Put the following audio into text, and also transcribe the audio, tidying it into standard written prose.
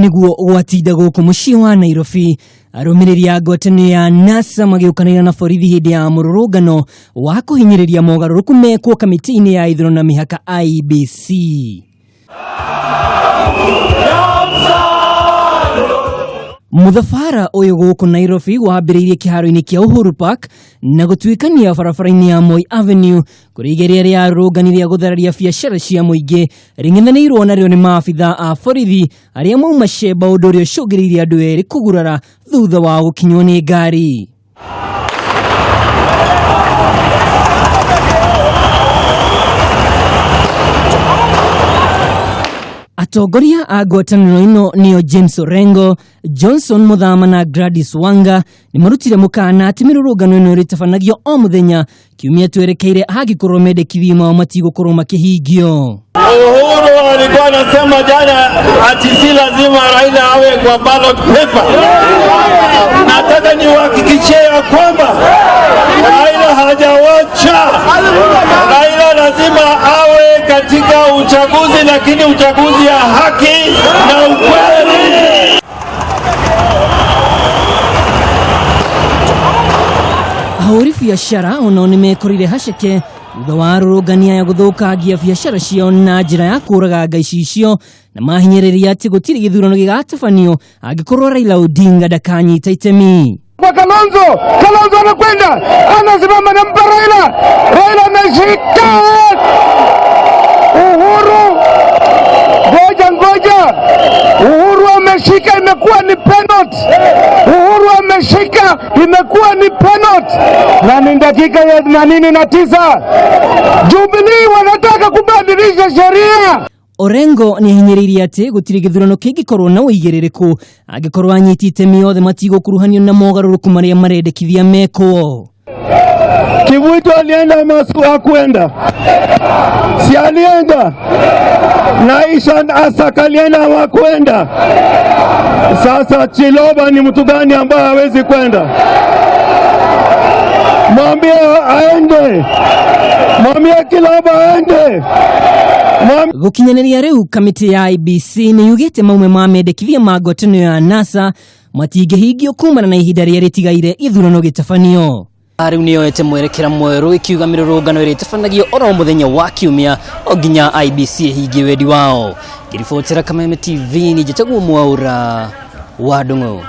niguo watinda guku mucii wa Nairobi arumiriria ya ngwataniro ya NASA magiukanira na borithi hindi ya mururungano wa kuhinyiriria mogaruruku mekwo kamiti-ini ya ithurano na mihaka IEBC. Muthafara uyu guku Nairobi wambiriirie kiharo-ini kia Uhuru Park na gutwikania barabara-ini ya Moi Avenue kurigeria ria rũrũngani ria guthararia biacara cia muingi ring'ethanĩirwo narĩo ni maabitha a borithi aria mauma cemba ũndũ ũrĩa ũcũngĩrĩirie andũ erĩ kũgurara thutha wa gũkinywo nĩ ngari. Atongoria a ngwatanĩro ĩno nĩo James Orengo, Johnson Muthama na Gladys Wanga ni marutire mukana ati mirurungano ĩno ĩrĩtabanagio o muthenya kiumia twerekeire hangĩkorwo mendekithia mao matigũkorwo makĩhingio. Uhuru alikuwa anasema jana ati si lazima Raila awe kwa ballot paper. Nataka niwahakikishie ya kwamba Raila hajawacha. Raila lazima awe katika uchaguzi, lakini uchaguzi ya haki na ukweli. Ahũri biacara onao nimekorire haceke thutha wa rũrũngania ya gũthũkangia biacara ciao na njĩra ya kũraga ngaici icio na mahinyĩrĩria atĩ gũtirĩ gĩthurano gĩgatabanio angĩkorwo Raila Odinga ndakanyita itemi. Kwa Kalonzo anakwenda anasimama na mpa Raila ameshika Uhuru, ngoja Uhuru ameshika, imekuwa ni penalty. Uhuru ameshika, imekuwa ni penalty na ni dakika ya 89. Jubilee wanataka kubadilisha sheria. Orengo ni hinyĩrĩirie atĩ gũtirĩ gĩthurano kĩngĩkorwo na ũigĩrĩrĩku angĩkorwo anyiti itemi othe matigũkuruhanio na mogarũrũku marĩa marendekithia mekwo. Kivuito alienda Maswa kwenda, si alienda Naisha Asaka alienda hawakwenda. Sasa Chiloba ni mtu gani ambaye hawezi kwenda? Mwambie aende, mwambie Chiloba aende. Gukinyanĩria riu kamiti ya IEBC ni yugĩte maumwe ma mendekithia ma ngwatanĩro ya NASA matingĩhingio kumana na ihinda rĩrĩa rĩtigaire ithurano gĩtabanio. Riu nĩyoete mwerekera mwerũ ikiuga mĩrũrũngano ĩrĩtabanagio oro muthenya wa kiumia o nginya IEBC ĩhingie wendi wao. Ngĩribotera Kameme TV ni Njĩtagwo Mwaura wa Ndung'u.